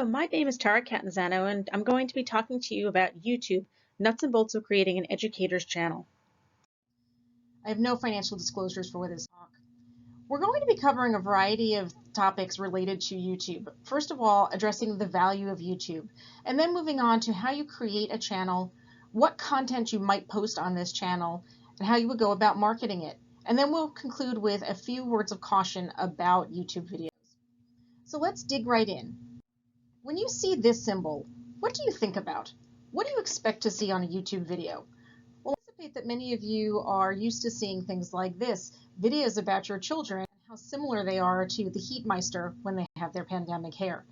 My name is Tara Catanzano, and I'm going to be talking to you about YouTube, nuts and bolts of creating an educator's channel. I have no financial disclosures for this talk. We're going to be covering a variety of topics related to YouTube. First of all, addressing the value of YouTube, and then moving on to how you create a channel, what content you might post on this channel, and how you would go about marketing it. And then we'll conclude with a few words of caution about YouTube videos. So let's dig right in. When you see this symbol, what do you think about? What do you expect to see on a YouTube video? Well, I anticipate that many of you are used to seeing things like this, videos about your children and how similar they are to the Heatmeister when they have their pandemic hair.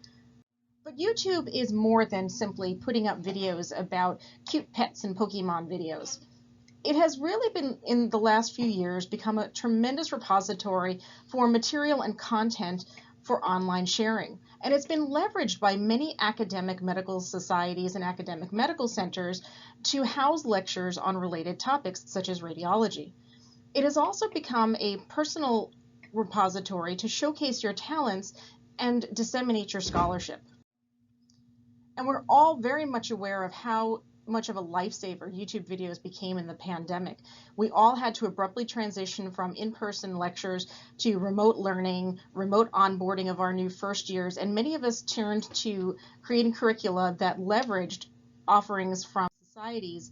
But YouTube is more than simply putting up videos about cute pets and Pokemon videos. It has really been, in the last few years, become a tremendous repository for material and content for online sharing. And it's been leveraged by many academic medical societies and academic medical centers to house lectures on related topics such as radiology. It has also become a personal repository to showcase your talents and disseminate your scholarship. And we're all very much aware of how much of a lifesaver YouTube videos became in the pandemic. We all had to abruptly transition from in-person lectures to remote learning, remote onboarding of our new first years, and many of us turned to creating curricula that leveraged offerings from societies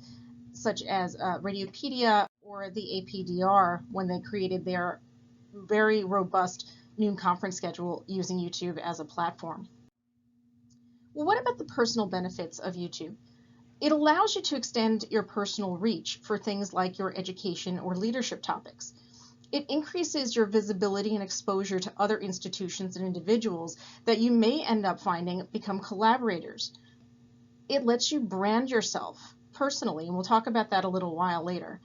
such as Radiopedia or the APDR when they created their very robust noon conference schedule using YouTube as a platform. Well, what about the personal benefits of YouTube? It allows you to extend your personal reach for things like your education or leadership topics. It increases your visibility and exposure to other institutions and individuals that you may end up finding become collaborators. It lets you brand yourself personally, and we'll talk about that a little while later.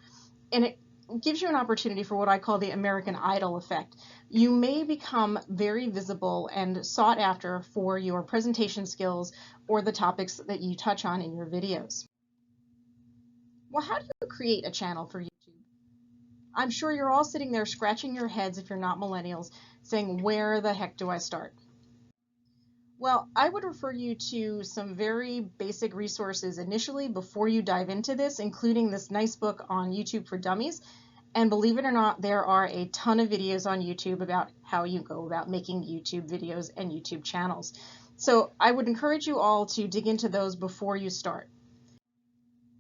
And it gives you an opportunity for what I call the American Idol effect. You may become very visible and sought after for your presentation skills or the topics that you touch on in your videos. Well, how do you create a channel for YouTube? I'm sure you're all sitting there scratching your heads, if you're not millennials, saying, where the heck do I start? Well, I would refer you to some very basic resources initially before you dive into this, including this nice book on YouTube for Dummies. And believe it or not, there are a ton of videos on YouTube about how you go about making YouTube videos and YouTube channels. So I would encourage you all to dig into those before you start.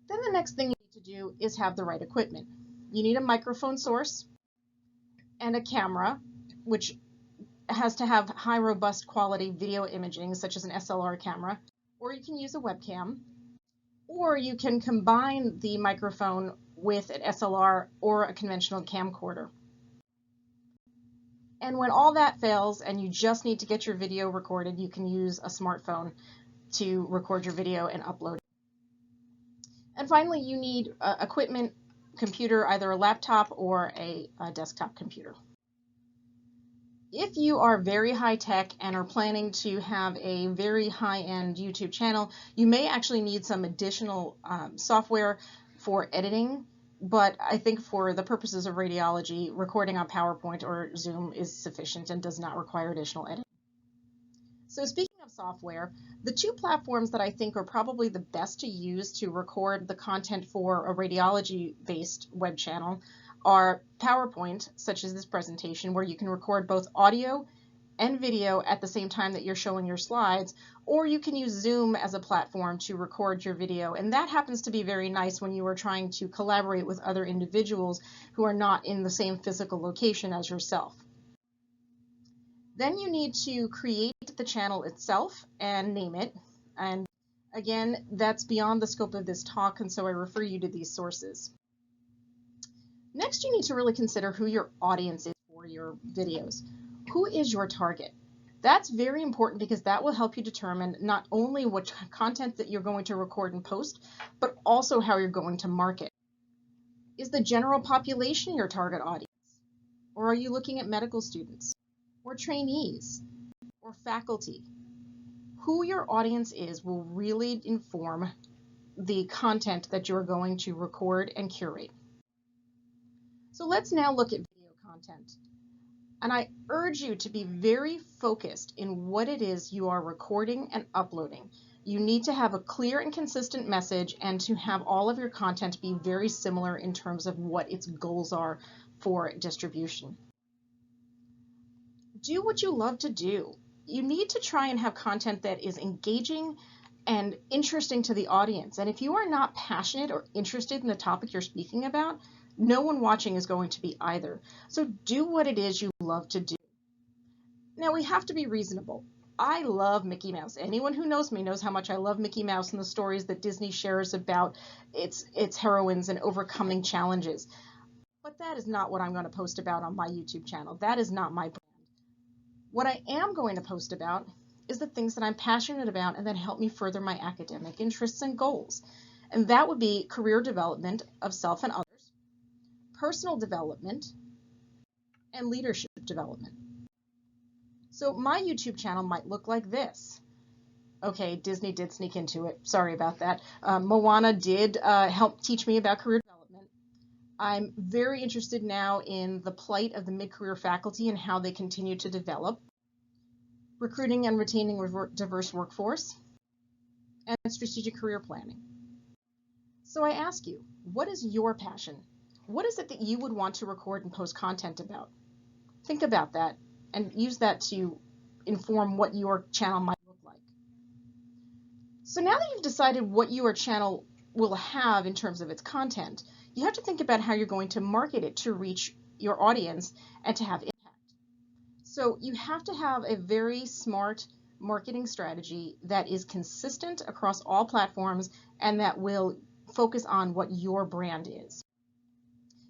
Then the next thing you need to do is have the right equipment. You need a microphone source and a camera, which has to have high robust quality video imaging, such as an SLR camera, or you can use a webcam, or you can combine the microphone with an SLR or a conventional camcorder. And when all that fails and you just need to get your video recorded, you can use a smartphone to record your video and upload it. And finally, you need equipment, computer, either a laptop or a desktop computer. If you are very high tech and are planning to have a very high-end YouTube channel, you may actually need some additional software for editing, but I think for the purposes of radiology, recording on PowerPoint or Zoom is sufficient and does not require additional editing. So speaking of software, the two platforms that I think are probably the best to use to record the content for a radiology-based web channel are PowerPoint, such as this presentation, where you can record both audio and video at the same time that you're showing your slides, or you can use Zoom as a platform to record your video. And that happens to be very nice when you are trying to collaborate with other individuals who are not in the same physical location as yourself. Then you need to create the channel itself and name it. And again, that's beyond the scope of this talk, and so I refer you to these sources. Next, you need to really consider who your audience is for your videos. Who is your target? That's very important because that will help you determine not only what content that you're going to record and post, but also how you're going to market. Is the general population your target audience? Or are you looking at medical students, or trainees, or faculty? Who your audience is will really inform the content that you're going to record and curate. So let's now look at video content. And I urge you to be very focused in what it is you are recording and uploading. You need to have a clear and consistent message and to have all of your content be very similar in terms of what its goals are for distribution. Do what you love to do. You need to try and have content that is engaging and interesting to the audience. And if you are not passionate or interested in the topic you're speaking about, no one watching is going to be either. So do what it is you love to do. Now we have to be reasonable. I love Mickey Mouse. Anyone who knows me knows how much I love Mickey Mouse and the stories that Disney shares about its heroines and overcoming challenges. But that is not what I'm going to post about on my YouTube channel. That is not my brand. What I am going to post about is the things that I'm passionate about and that help me further my academic interests and goals. And that would be career development of self and others, personal development, and leadership development. So my YouTube channel might look like this. Okay, Disney did sneak into it. Sorry about that. Moana did help teach me about career development. I'm very interested now in the plight of the mid-career faculty and how they continue to develop, recruiting and retaining diverse workforce, and strategic career planning. So I ask you, what is your passion? What is it that you would want to record and post content about? Think about that and use that to inform what your channel might look like. So now that you've decided what your channel will have in terms of its content, you have to think about how you're going to market it to reach your audience and to have impact. So you have to have a very smart marketing strategy that is consistent across all platforms and that will focus on what your brand is.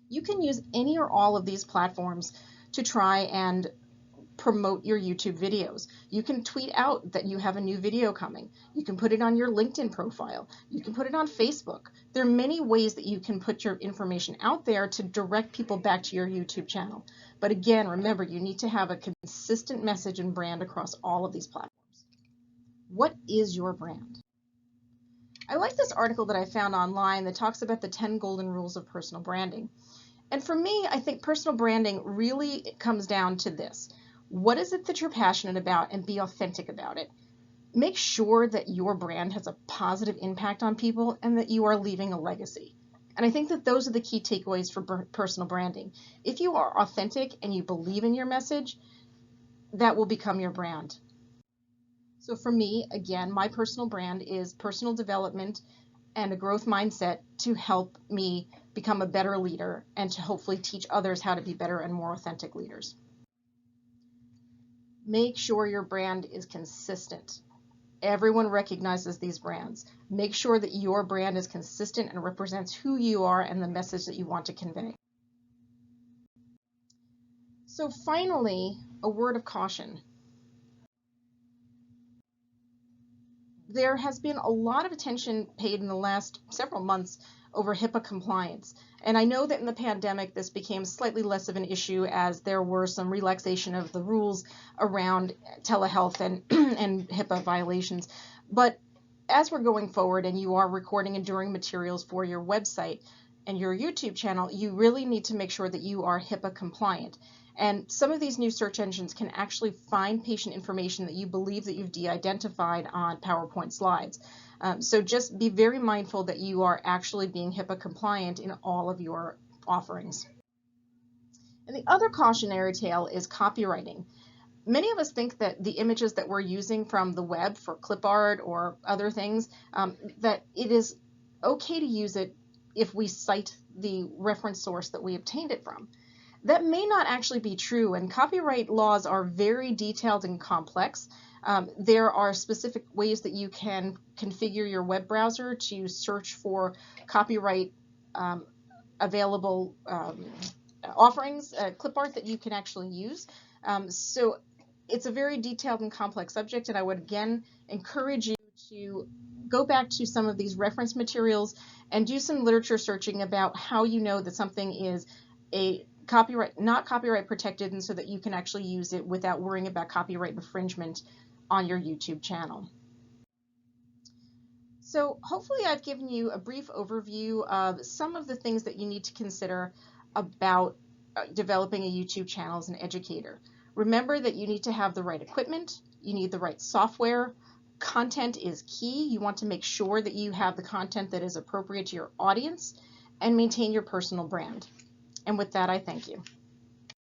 You can use any or all of these platforms to try and promote your YouTube videos. You can tweet out that you have a new video coming. You can put it on your LinkedIn profile. You can put it on Facebook. There are many ways that you can put your information out there to direct people back to your YouTube channel. But again, remember, you need to have a consistent message and brand across all of these platforms. What is your brand? I like this article that I found online that talks about the 10 golden rules of personal branding. And for me, I think personal branding really comes down to this. What is it that you're passionate about, and be authentic about it? Make sure that your brand has a positive impact on people and that you are leaving a legacy. And I think that those are the key takeaways for personal branding. If you are authentic and you believe in your message, that will become your brand. So for me, again, my personal brand is personal development and a growth mindset to help me become a better leader and to hopefully teach others how to be better and more authentic leaders. Make sure your brand is consistent. Everyone recognizes these brands. Make sure that your brand is consistent and represents who you are and the message that you want to convey. So finally, a word of caution. There has been a lot of attention paid in the last several months over HIPAA compliance. And I know that in the pandemic, this became slightly less of an issue as there were some relaxation of the rules around telehealth and, and HIPAA violations. But as we're going forward and you are recording enduring materials for your website and your YouTube channel, you really need to make sure that you are HIPAA compliant. And some of these new search engines can actually find patient information that you believe that you've de-identified on PowerPoint slides. So just be very mindful that you are actually being HIPAA compliant in all of your offerings. And the other cautionary tale is copywriting. Many of us think that the images that we're using from the web for clip art or other things, that it is okay to use it if we cite the reference source that we obtained it from. That may not actually be true, and copyright laws are very detailed and complex. There are specific ways that you can configure your web browser to search for copyright available offerings, clip art that you can actually use. So it's a very detailed and complex subject, and I would again encourage you to go back to some of these reference materials and do some literature searching about how you know that something is not copyright protected, and so that you can actually use it without worrying about copyright infringement on your YouTube channel. So hopefully I've given you a brief overview of some of the things that you need to consider about developing a YouTube channel as an educator. Remember that you need to have the right equipment, you need the right software. Content is key. You want to make sure that you have the content that is appropriate to your audience and maintain your personal brand. And with that, I thank you.